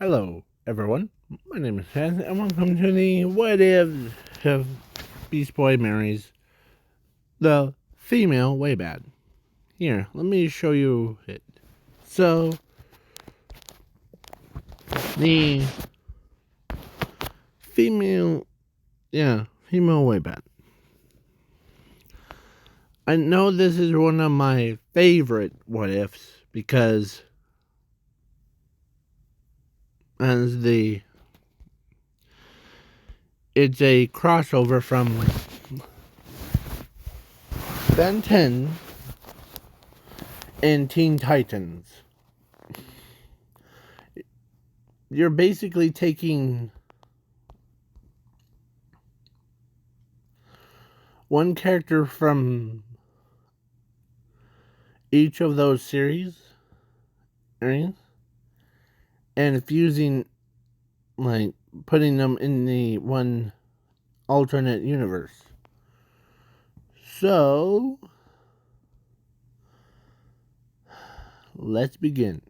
Hello, everyone. My name is Ted, and welcome to the What If of Beast Boy marries the female way bad. Here, let me show you it. So, the female, female way bad. I know this is one of my favorite what ifs because as it's a crossover from Ben 10 and Teen Titans. You're basically taking one character from each of those series, right? And fusing, like, putting them in the one alternate universe. So, let's begin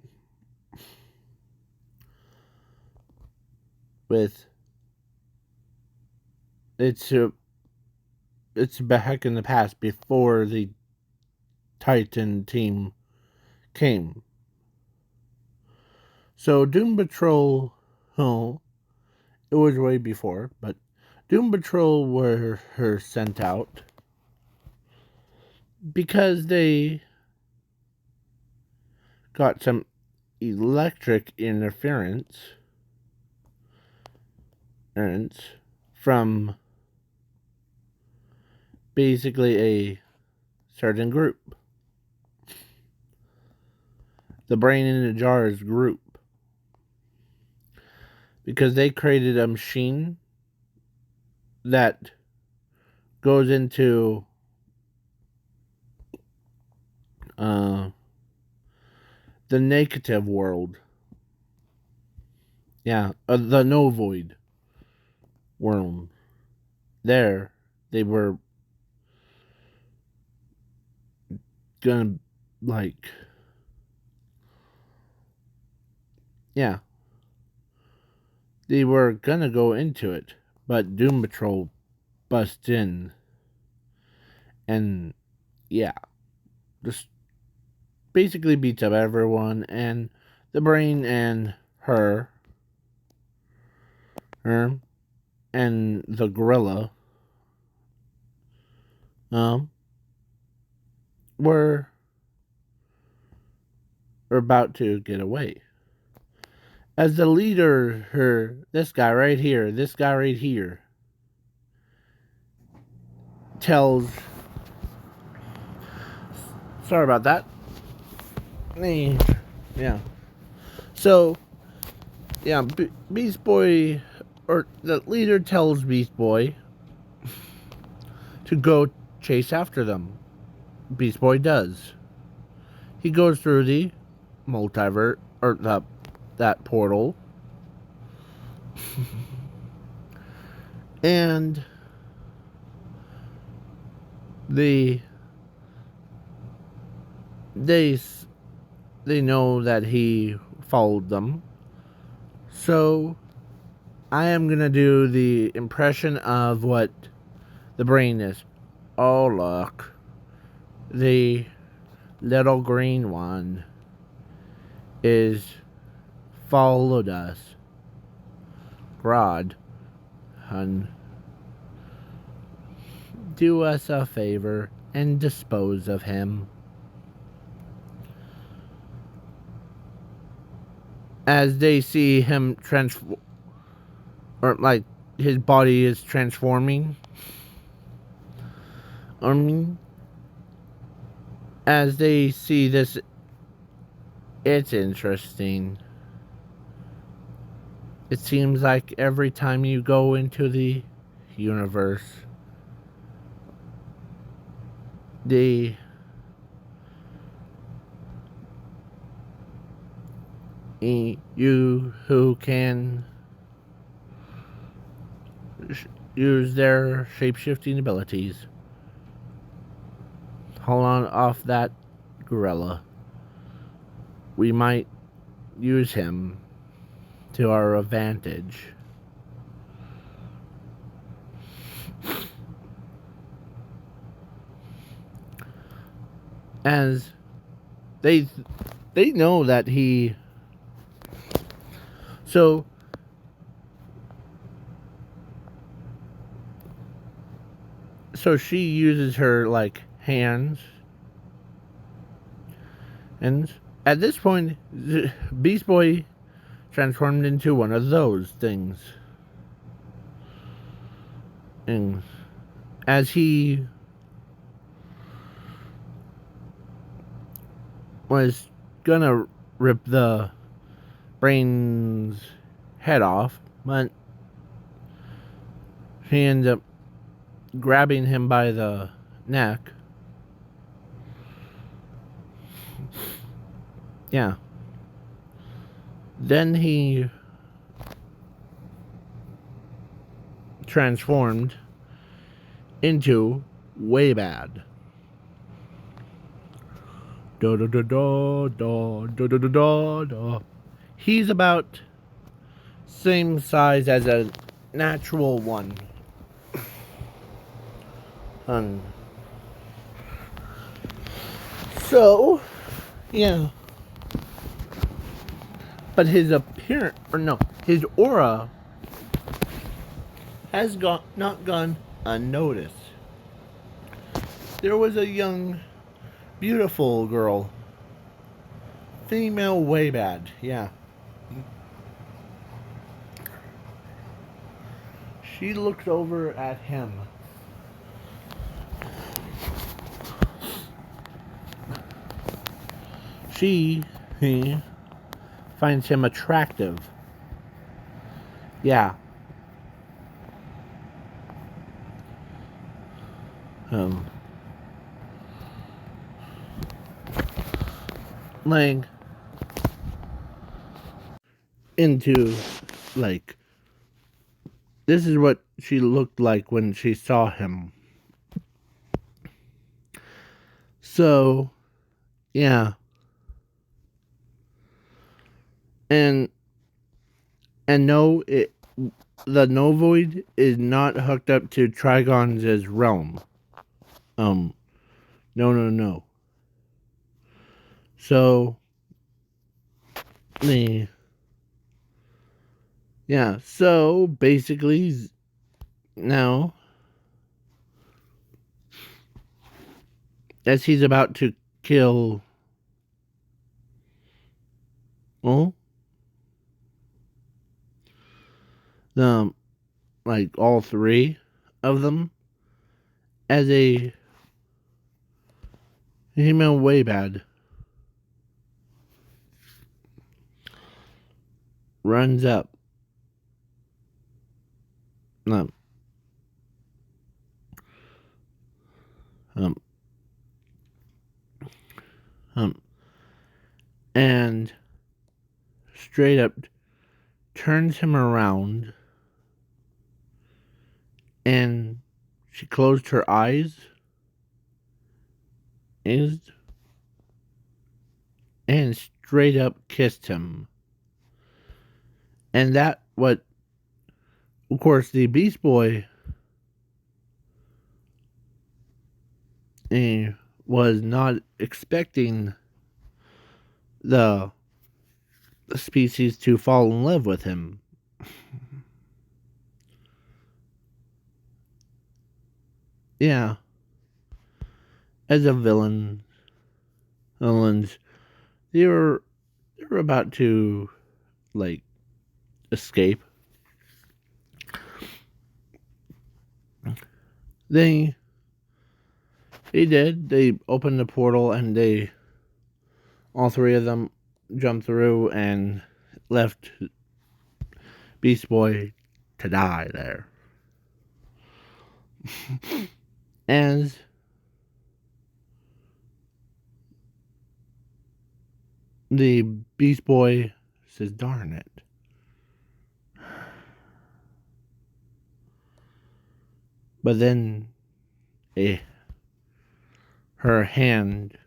with it's back in the past before the Titan team came. So Doom Patrol, oh, it was way before, but Doom Patrol were sent out because they got some electric interference from basically a certain group. The Brain in the Jars group. Because they created a machine that goes into the negative world. Yeah, the no void world. There, they were gonna, like, yeah, they were gonna go into it, but Doom Patrol bust in, and yeah, just basically beats up everyone, and the Brain and her and the gorilla were about to get away. As the leader, this guy right here, tells. Sorry about that. Yeah. So, yeah, Beast Boy, or the leader tells Beast Boy to go chase after them. Beast Boy does. He goes through the multiverse, or that portal, and they know that he followed them. So I am gonna do the impression of what the Brain is. Oh look, the little green one is followed us. Grodd, hun, do us a favor and dispose of him. As they see him or like his body is transforming. As they see this, it's interesting. It seems like every time you go into the universe, you who can use their shape-shifting abilities. Hold on off that gorilla. We might use him to our advantage. As they know that he... So she uses her, like, hands. And at this point, Beast Boy transformed into one of those things. And as he was gonna rip the Brain's head off, but he ended up grabbing him by the neck. Yeah. Then he transformed into Way Bad. Da da da da da da da da da da. He's about same size as a natural one. So, yeah. But his appearance, or no, his aura has not gone unnoticed. There was a young, beautiful girl, female Way Bad, yeah. She looked over at him. He finds him attractive. Yeah. Laying into, like, this is what she looked like when she saw him. So, yeah. And no, the Novoid is not hooked up to Trigon's realm. No. So, so basically, now, as he's about to kill, like, all three of them, as a female Way Bad runs up. And straight up turns him around, and she closed her eyes and straight up kissed him. And that what, of course, the Beast Boy was not expecting the species to fall in love with him. Yeah. As a villains, they were about to, like, escape. They did. They opened the portal, and all three of them jumped through and left Beast Boy to die there. As the Beast Boy says, "Darn it." But then her hand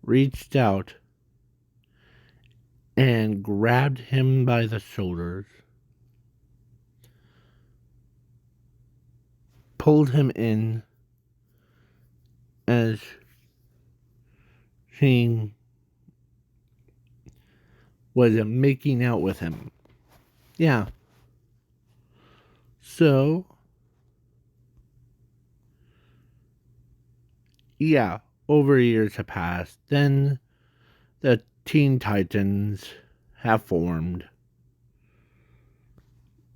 reached out and grabbed him by the shoulders, pulled him in as she was making out with him. Yeah. So, yeah, over years have passed. Then the Teen Titans have formed.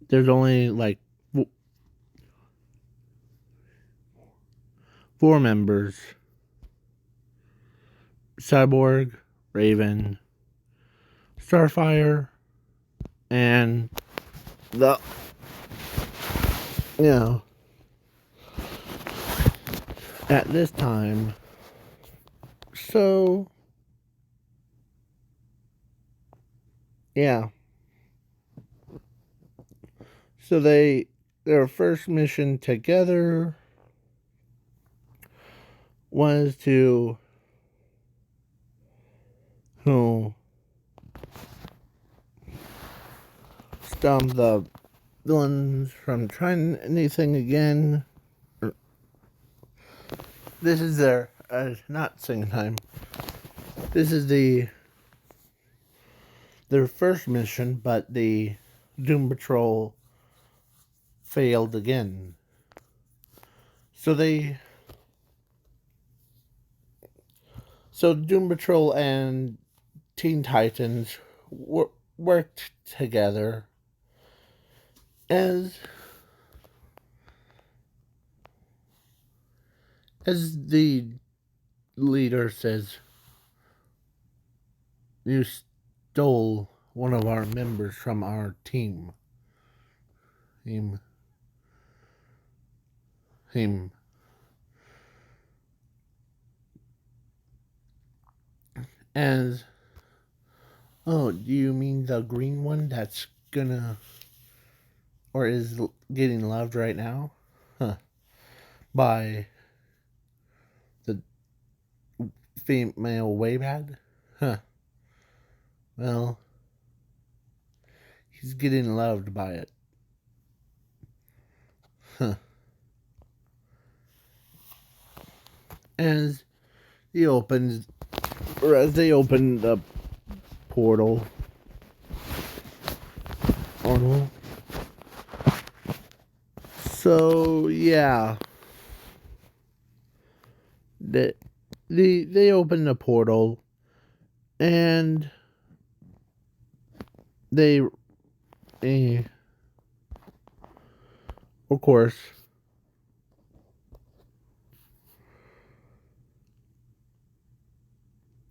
There's only like four members: Cyborg, Raven, Starfire, and the, you know, at this time. So, yeah. So their first mission together was to stop the villains from trying anything again. This is their not second time. This is their first mission, but the Doom Patrol failed again. So Doom Patrol and Teen Titans worked together as the leader says, "You stole one of our members from our team." Him. As, oh, do you mean the green one that's gonna, or is getting loved right now? Huh. By the female way bad? Huh. Well, he's getting loved by it. Huh. As he opens, or as they open the portal. So yeah, they open the portal, and they, of course,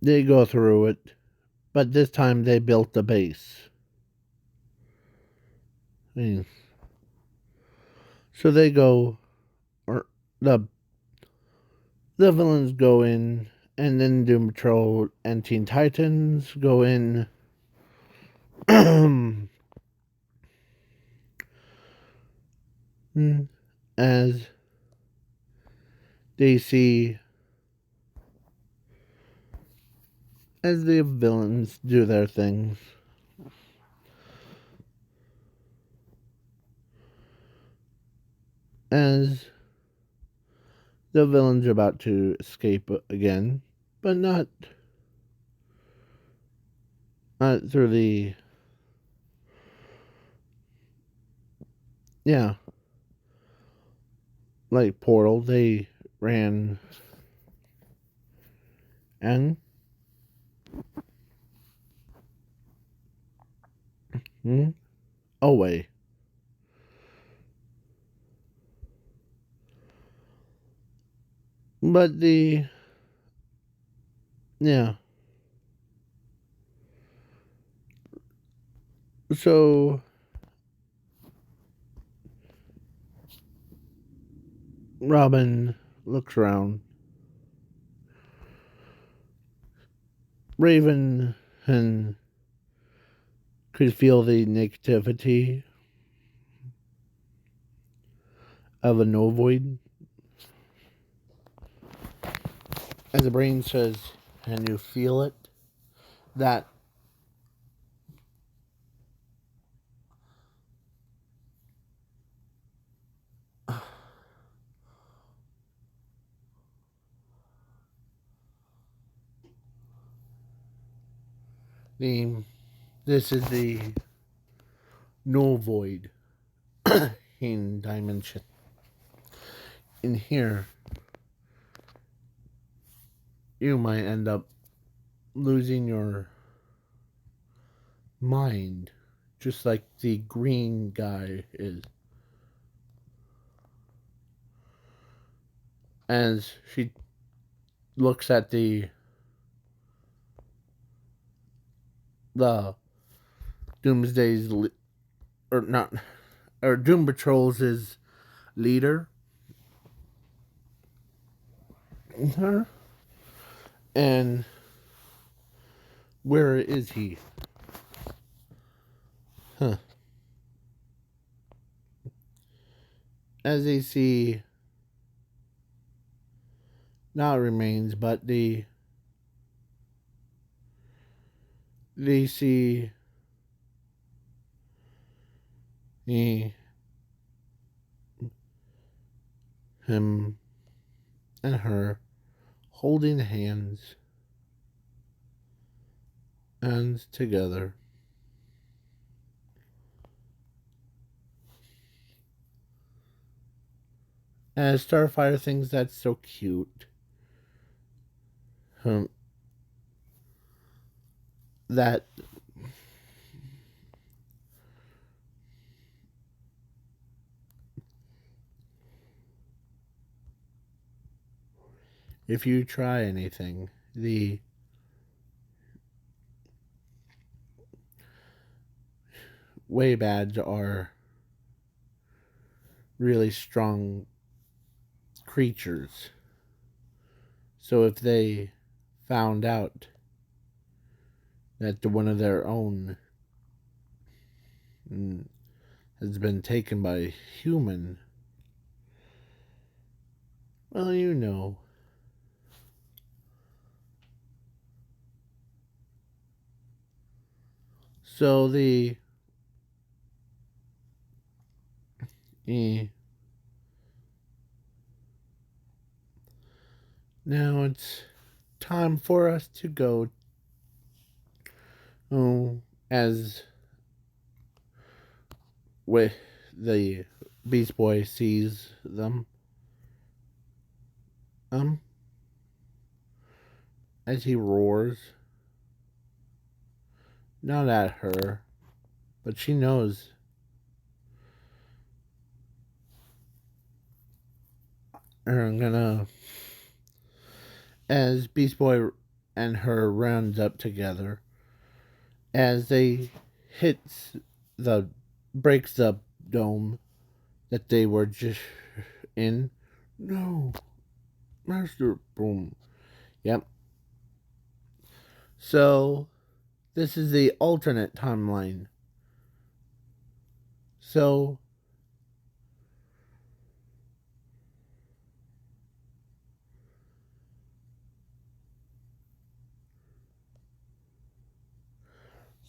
they go through it, but this time they built the base. So they go, or the villains go in, and then Doom Patrol and Teen Titans go in. As they see, as the villains do their things. As the villains are about to escape again, but not through the, yeah, like portal. They ran and away. But yeah. So Robin looks around. Raven and could feel the negativity of a novoid. As the brain says, and you feel it, that This is the null void in dimension. In here, you might end up losing your mind, just like the green guy is. As she looks at the Doomsday's or not or Doom Patrol's leader, her, and where is he? Huh. As they see, not remains, but they see him and her holding hands and together. As Starfire thinks that's so cute. That if you try anything, the Waybads are really strong creatures. So if they found out that one of their own has been taken by a human, well, you know. So now it's time for us to go. As with the Beast Boy sees them, as he roars, not at her, but she knows. I'm gonna, as Beast Boy and her rounds up together, as they breaks the dome that they were just in. No, Master Boom. Yep. So this is the alternate timeline. So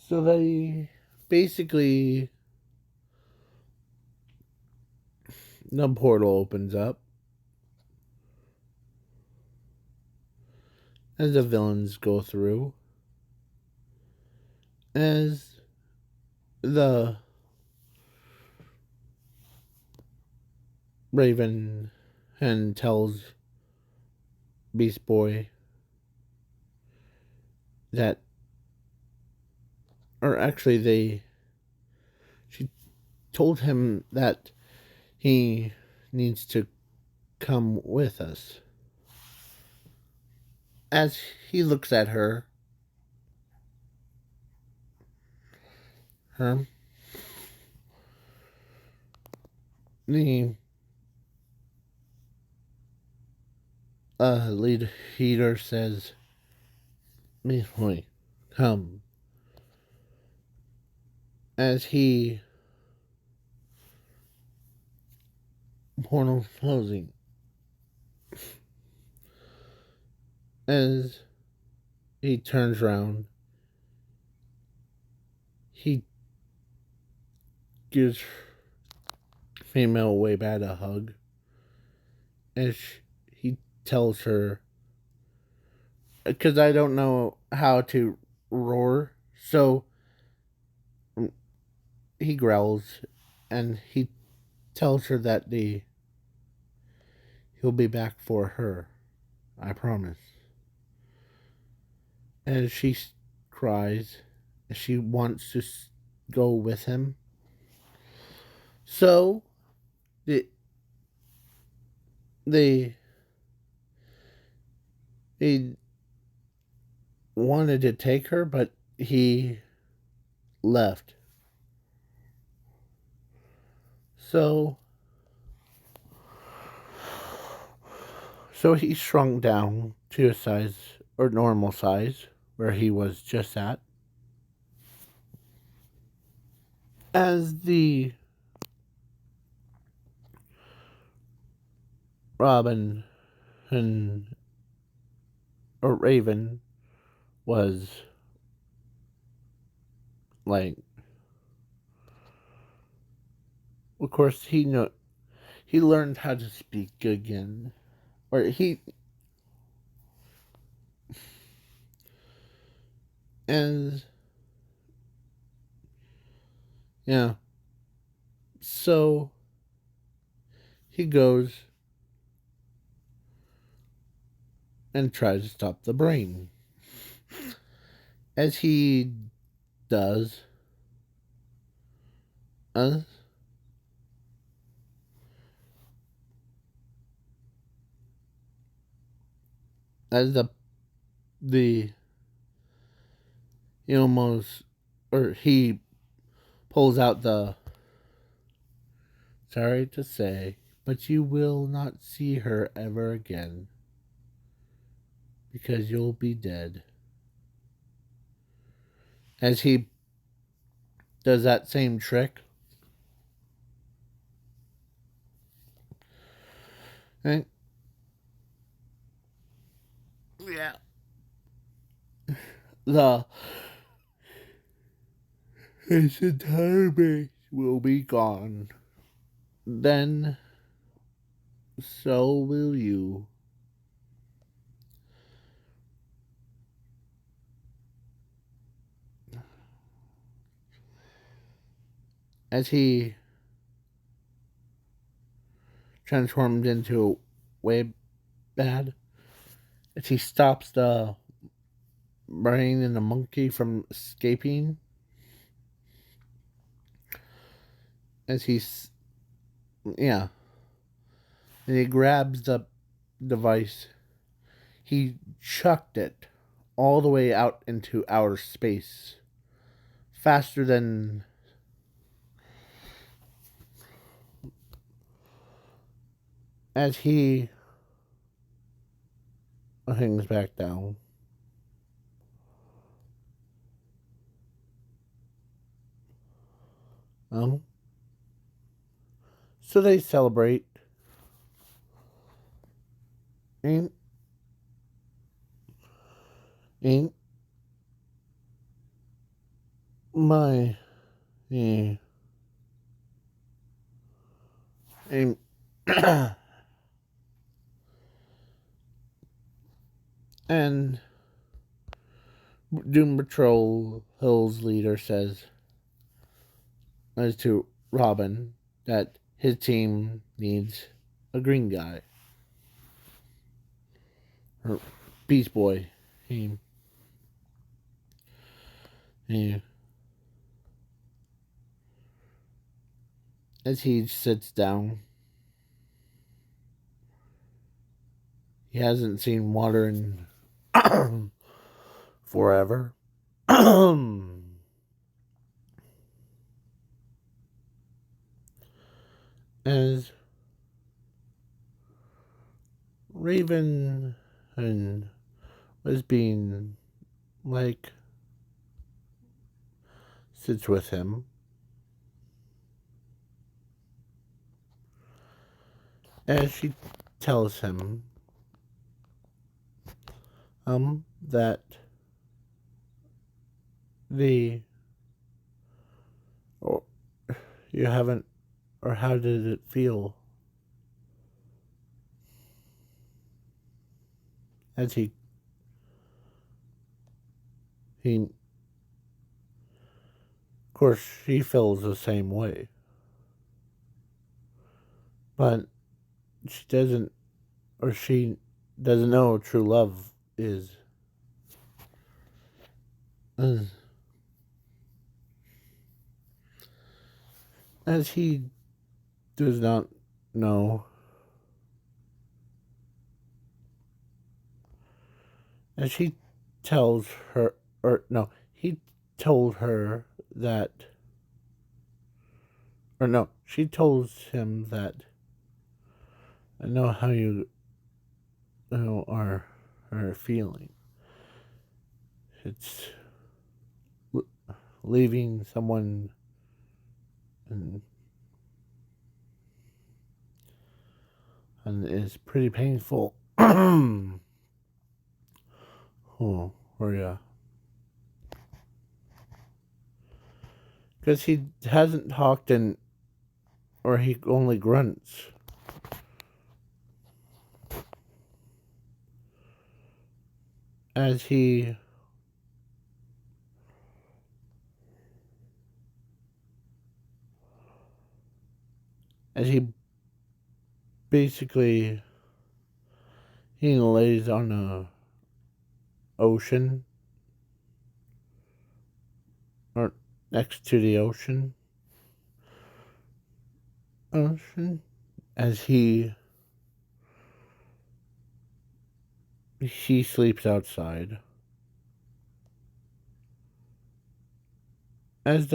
they basically, the portal opens up as the villains go through, as the Raven and tells Beast Boy that, or actually she told him that he needs to come with us. As he looks at her, the lead leader says, Miss Hoy, come. As he portal closing. As he turns around, he gives female Waybad a hug. As he tells her, because I don't know how to roar, So he growls and he tells her that he'll be back for her. I promise. And she cries. She wants to go with him. So they they he wanted to take her, but he left. So he shrunk down to a size or normal size where he was just at. As the Robin and or Raven was like, of course he learned how to speak again, or he and yeah. So he goes and tries to stop the brain. As he does, uh, as the he almost or he pulls out the sorry to say, but you will not see her ever again because you'll be dead. As he does that same trick, and yeah, the his entire base will be gone. Then so will you. As he transformed into a way bad, as he stops the brain in the monkey from escaping, as he's yeah, and he grabs the device, he chucked it all the way out into outer space, faster than as he hangs back down. Um, so they celebrate. Ain't ain't my yeah, ain't and Doom Patrol Hill's leader says as to Robin that his team needs a green guy. Or Beast Boy. He as he sits down, he hasn't seen water in forever. As Raven and was being like sits with him, as she tells him that the or you haven't or how did it feel as he course, she feels the same way. But she doesn't know what true love is. As he does not know. And she tells her, or no, he told her that, or no, she tells him that, I know how you are feeling. It's leaving someone and it's pretty painful. Oh, or yeah. Because he hasn't talked or he only grunts. As he basically he lays on a ocean or next to the ocean as he sleeps outside as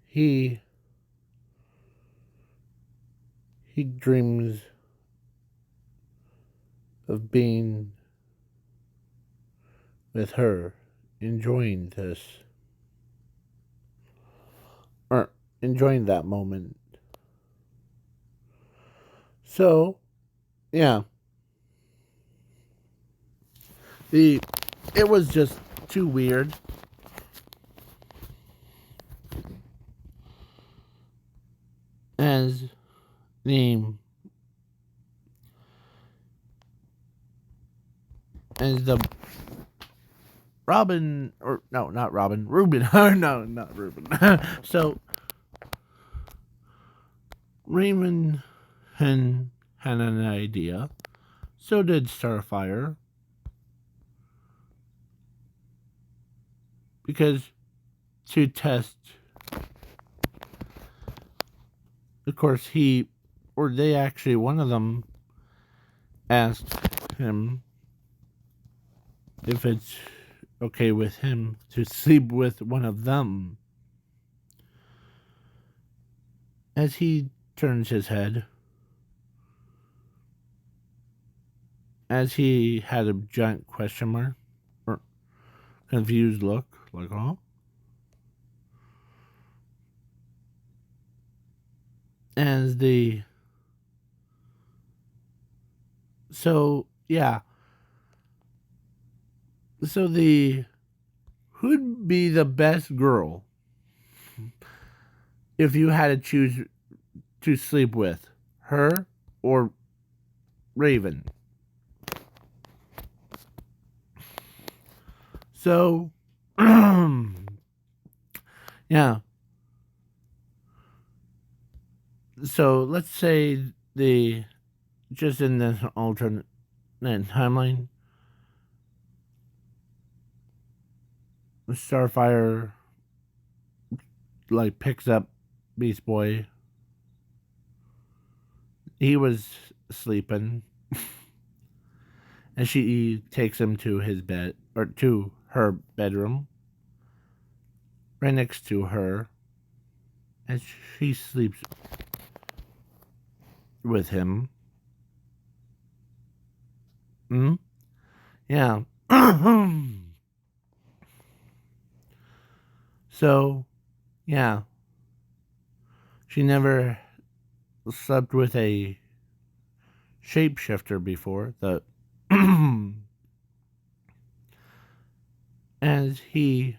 he dreams of being with her, enjoying this or enjoying that moment. So yeah, it was just too weird. As the Robin, or no, not Robin, Reuben. No, not Reuben. So Raymond had an idea. So did Starfire. Because to test, of course, one of them asked him if it's okay with him to sleep with one of them. As he turns his head, as he had a giant question mark or confused look, like, oh. As so yeah. So who'd be the best girl if you had to choose to sleep with, her or Raven? So, yeah. So let's say just in this alternate timeline, Starfire like picks up Beast Boy. He was sleeping, and she takes him to his bed or to her bedroom, right next to her, and she sleeps with him. Yeah. So, yeah. She never slept with a shapeshifter before. As he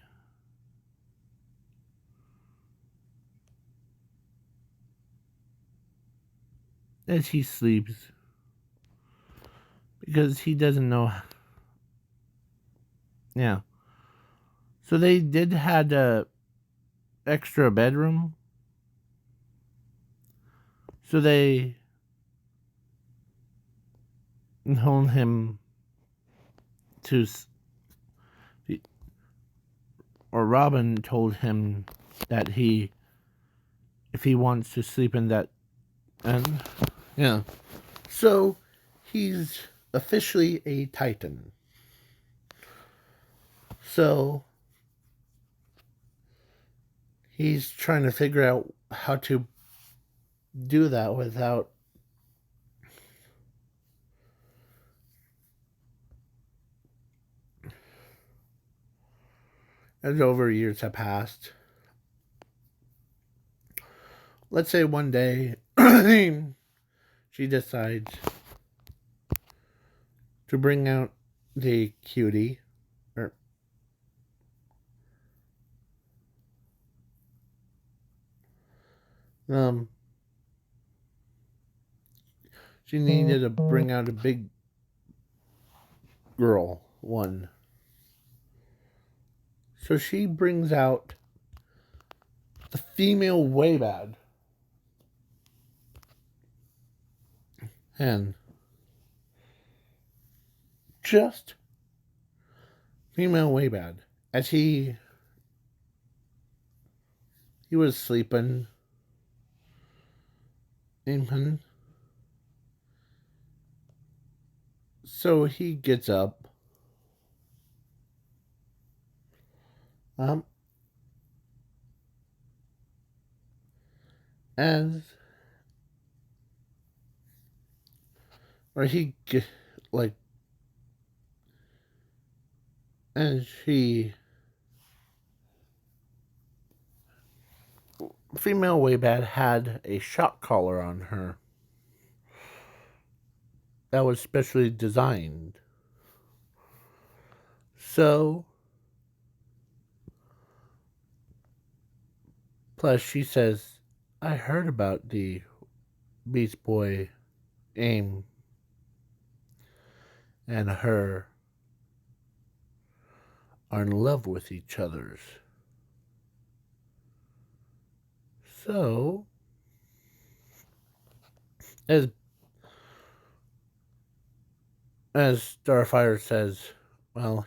sleeps, because he doesn't know Yeah. So they did had a extra bedroom. So they told him to, or Robin told him that if he wants to sleep in that, and yeah. So he's officially a Titan. So he's trying to figure out how to do that without, as over years have passed. Let's say one day she decides to bring out the cutie, or um she needed to bring out a big girl one. So she brings out the female way bad. And just female way bad. As he was sleeping, so he gets up, um, as or he like, and she female way bad had a shock collar on her that was specially designed. So plus she says, I heard about the Beast Boy AIM and her are in love with each other's. So as Starfire says, well,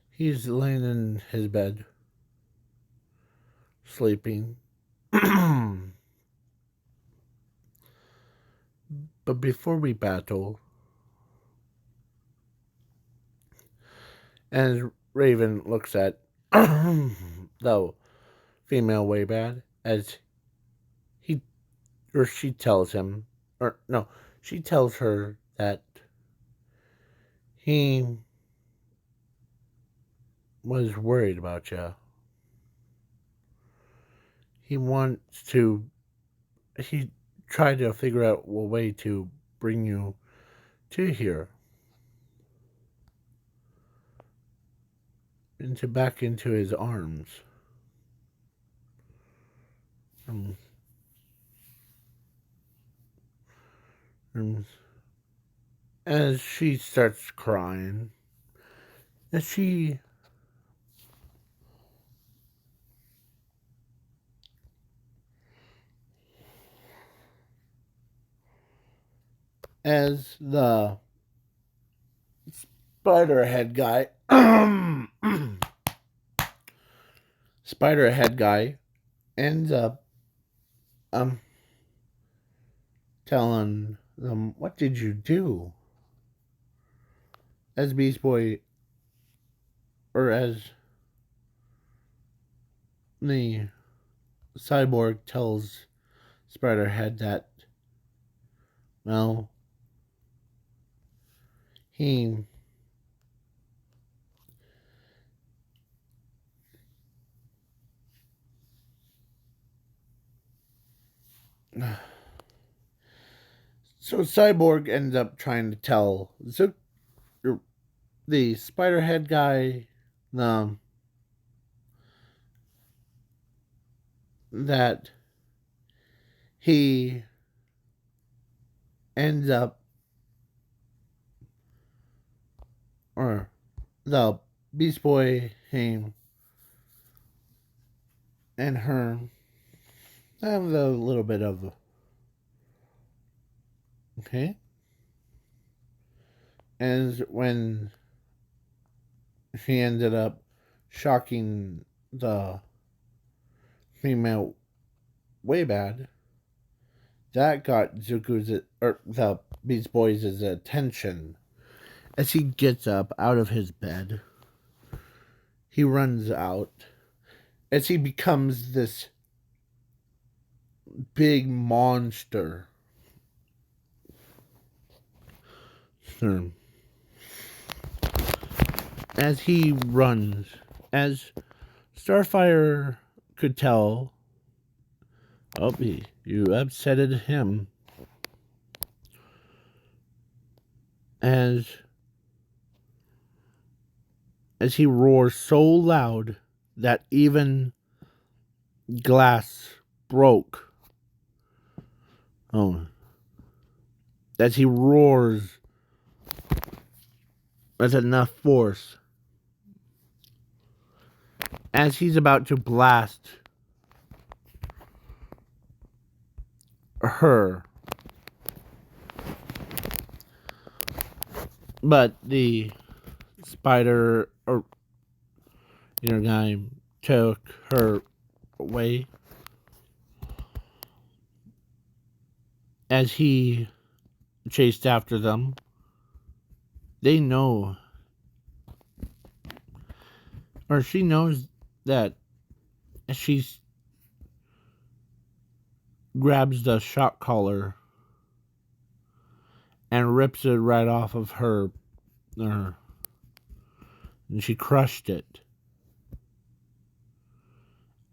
he's laying in his bed, sleeping. But before we battle, and Raven looks at the female way bad as he or she tells him, or no, she tells her that he was worried about you. He tried to figure out a way to bring you to here, back into his arms. Um, and as she starts crying, as the spider head guy, spider head guy ends up telling them, what did you do? As Beast Boy, or as the cyborg tells Spiderhead that, well, he so Cyborg ends up trying to tell the Spiderhead guy, that he ends up, or the Beast Boy came and her have a little bit of okay. And when she ended up shocking the female way bad, that got Zuko's or the Beast Boy's attention. As he gets up out of his bed, he runs out as he becomes this big monster. As he runs, as Starfire could tell, oh, you upsetted him. As he roars so loud that even glass broke. Oh. As he roars with enough force. As he's about to blast her. But the spider or guy took her away. As he chased after them, they know, or she knows that she grabs the shock collar and rips it right off of her, and she crushed it.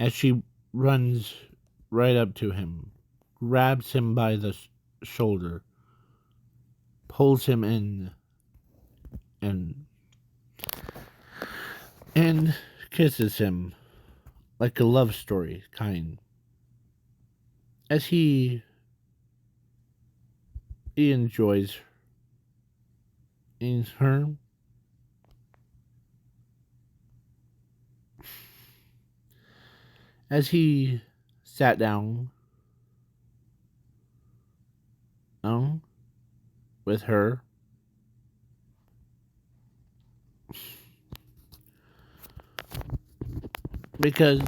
As she runs right up to him, grabs him by the shoulder, pulls him in, and kisses him like a love story kind. As he enjoys in her. As he sat down with her, because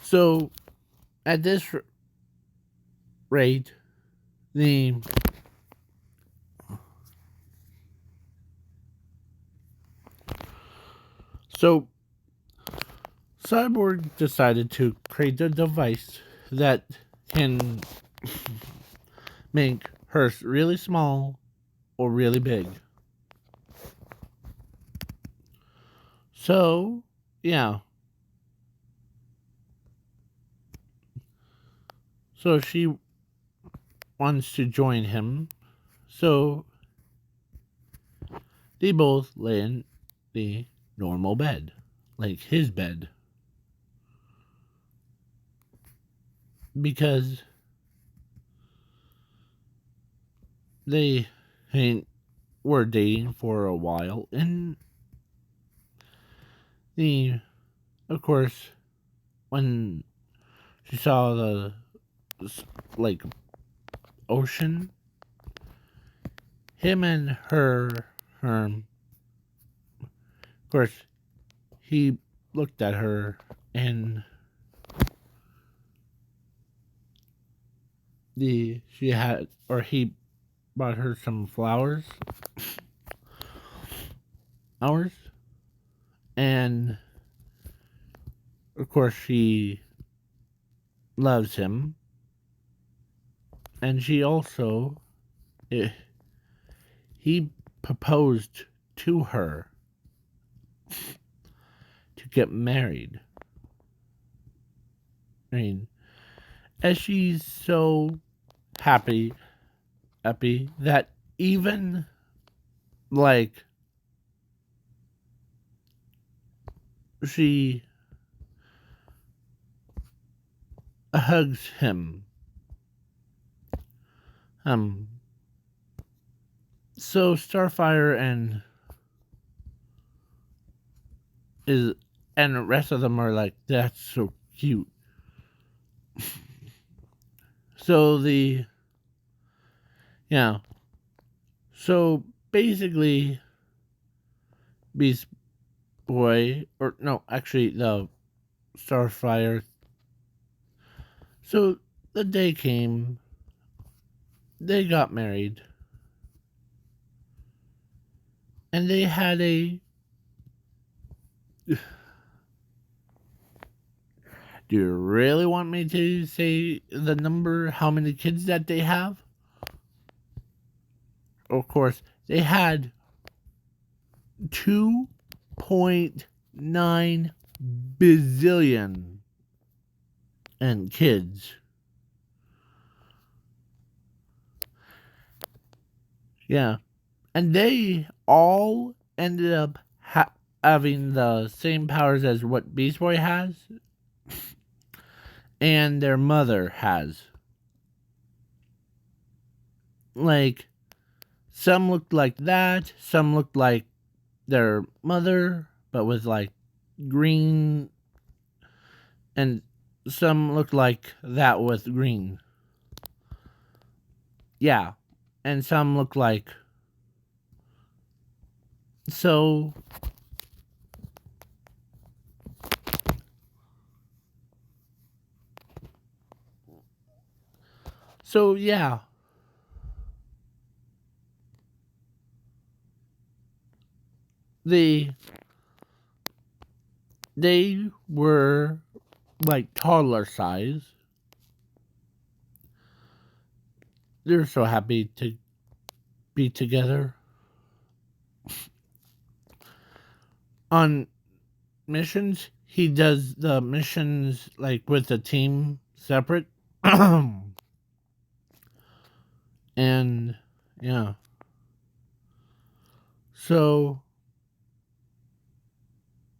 so at this rate, the so Cyborg decided to create a device that can make her really small or really big. So, yeah. So she wants to join him. So they both lay in the normal bed, like his bed. Because they were dating for a while, and of course, when she saw the like ocean, him and her, of course, he looked at her and he brought her some flowers, and of course she loves him, and she also he proposed to her to get married. I mean, as she's so happy that even like she hugs him Um. So Starfire is and the rest of them are like, that's so cute. So yeah. So basically, Beast Boy, or no, actually the Starfire. So the day came, they got married, and they had a. Do you really want me to say the number, how many kids that they have? Of course, they had 2.9 bazillion and kids. Yeah. And they all ended up having the same powers as what Beast Boy has and their mother has. Like, some looked like that, some looked like their mother, but with like green, and some looked like that with green. Yeah. And some looked like. So. So, yeah. They were like toddler size. They're so happy to be together. On missions, he does the missions like with the team separate. And yeah. So,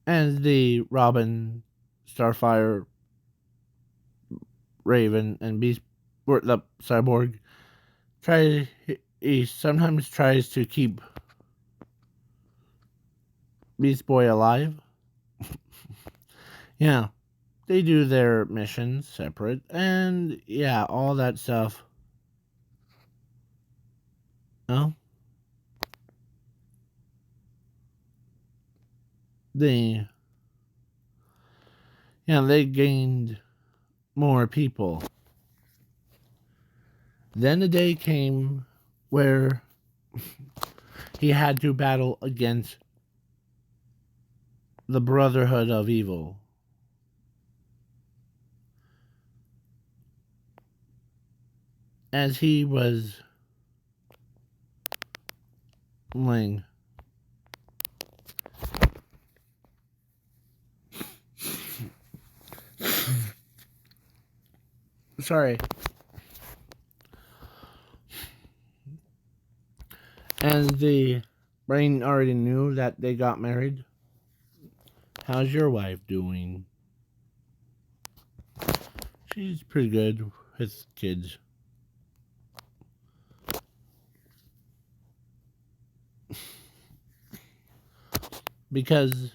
as the Robin, Starfire, Raven, and Beast, or the Cyborg, he sometimes tries to keep Beast Boy alive. Yeah, they do their missions separate, and yeah, all that stuff. Oh, they they gained more people. Then the day came where he had to battle against the Brotherhood of Evil. As he was laying. Sorry. As the brain already knew that they got married. How's your wife doing? She's pretty good with kids. Because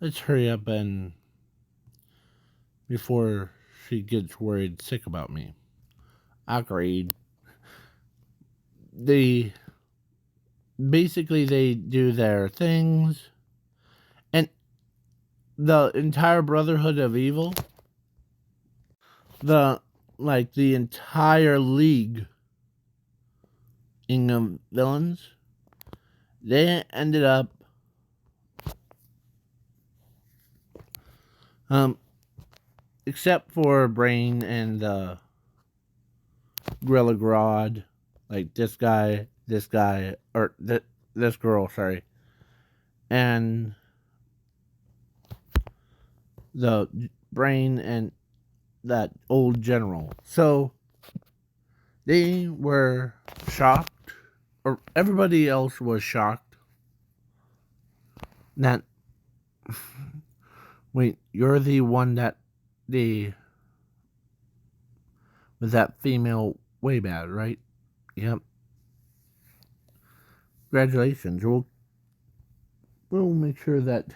let's hurry up and before she gets worried sick about me. Agreed. They basically they do their things, and the entire Brotherhood of Evil, the entire league of villains, they ended up except for Brain and Gorilla Grodd, like this guy, or this girl, sorry, and the Brain and that old general. So they were shocked, or everybody else was shocked that, wait, you're the one that the with that female way bad, right? Yep. Congratulations. We'll make sure that.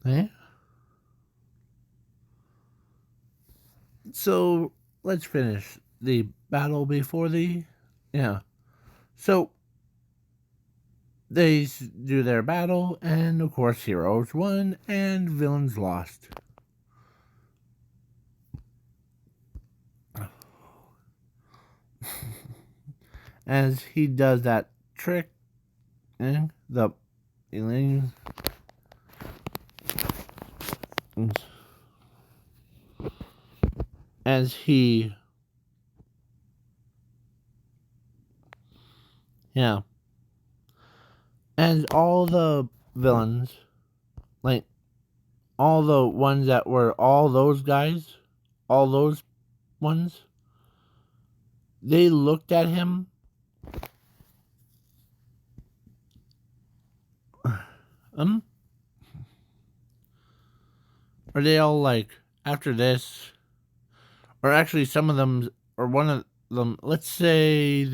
Eh? So let's finish the battle before the. Yeah. So they do their battle, and of course, heroes won and villains lost. As he does that trick, and the Elaine. As he. Yeah. And all the villains, like all the ones that were all those guys, all those ones, they looked at him. Um, Are they all like, after this, or actually some of them, or one of them, let's say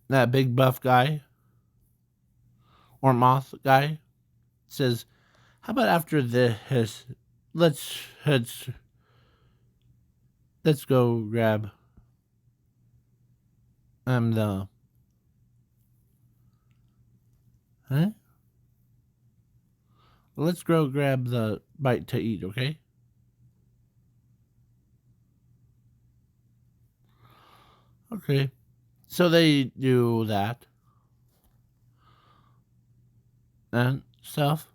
that big buff guy, or moth guy, says, how about after this, let's, let's, let's go grab, the, huh? Let's go grab the bite to eat, okay? Okay. So they do that and stuff.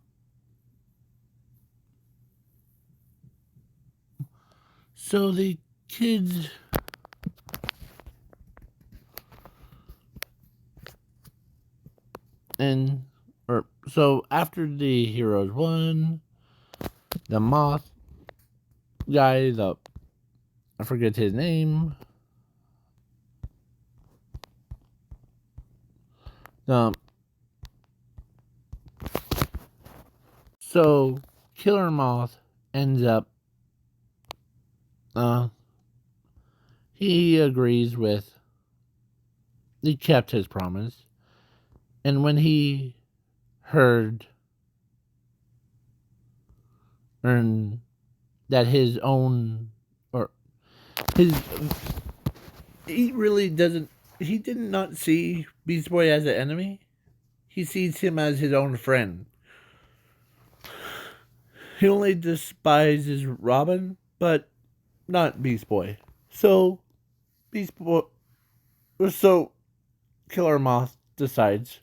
So the kids and or so after the heroes won, the moth guy, I forget his name. Um so Killer Moth ends up uh he agrees with he kept his promise. And when he heard and that his own or his he really doesn't he did not see Beast Boy as an enemy. He sees him as his own friend. He only despises Robin, but not Beast Boy. So Beast Boy so Killer Moth decides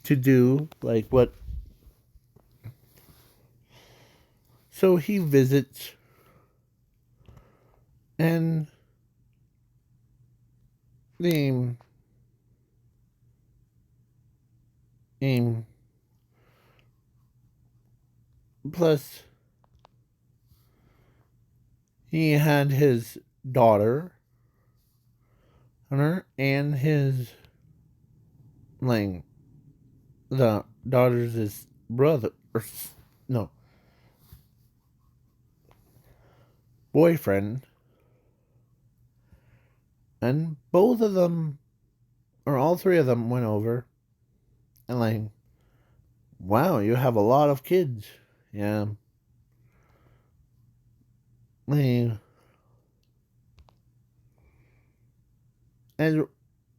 to do like what so he visits and the aim plus he had his daughter Hunter and his like the daughter's his brother or no boyfriend, and both of them or all three of them went over and like, wow, you have a lot of kids. Yeah. Like, and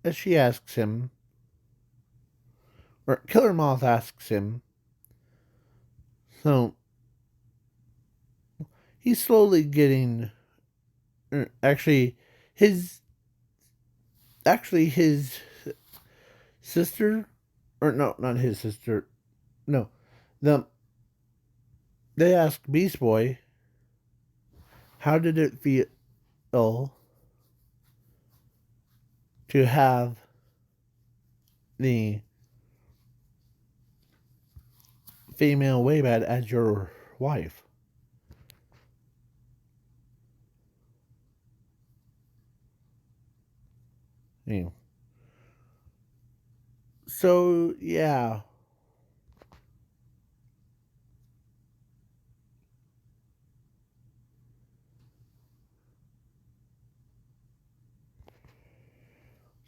as she asks him, or Killer Moth asks him, so he's slowly getting, actually, his, his sister, or no, not his sister, no, the, they ask Beast Boy, how did it feel to have the female Waybad as your wife? Yeah. So, yeah.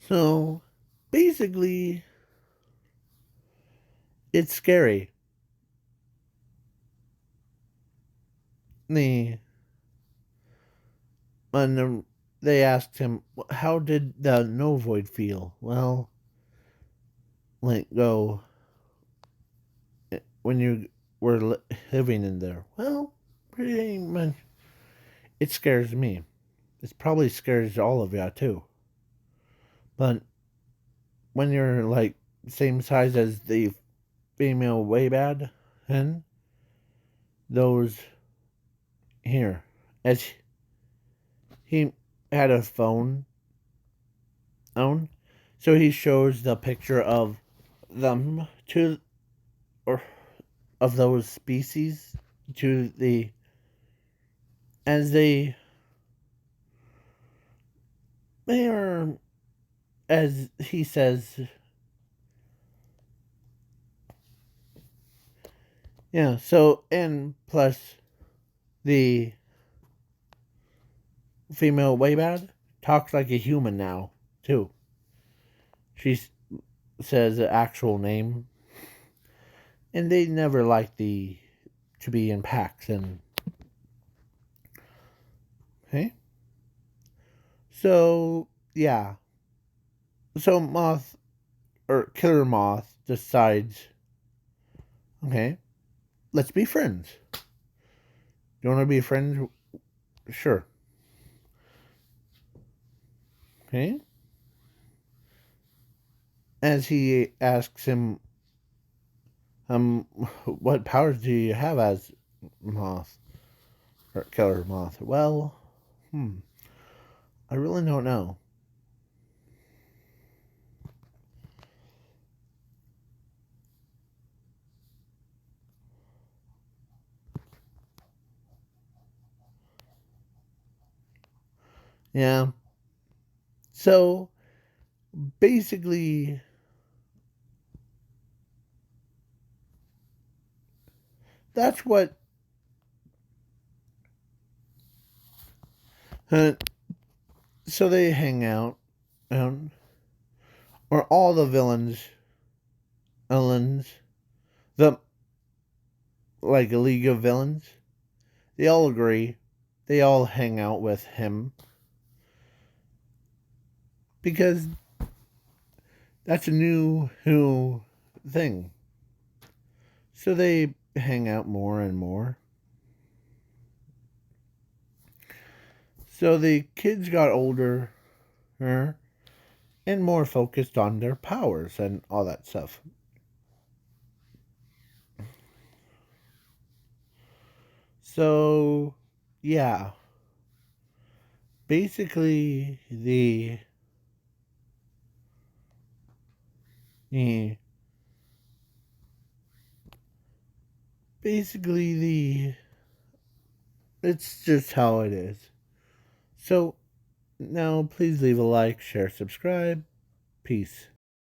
So basically, it's scary. The when they asked him, "How did the no void feel?" Well, let go when you were living in there. Well, pretty much, it scares me. It probably scares all of you too. But when you're like same size as the female way bad, and those here, as he had a phone on, so he shows the picture of them to or of those species to the as they are, as he says, yeah. So and plus the female way bad talks like a human now too. She says the actual name, and they never like the to be in packs. And okay, so yeah, so moth or killer moth decides, okay, let's be friends. You want to be friends? Sure. Okay. As he asks him, what powers do you have as moth or killer moth? Well, I really don't know. Yeah. So basically, that's what. Uh, so they hang out, um, or all the villains, the like a league of villains. They all agree. They all hang out with him because that's a new who thing. So they hang out more and more. So the kids got older and more focused on their powers and all that stuff. So, yeah. Basically, the basically the it's just how it is. So now please leave a like, share, subscribe. Peace.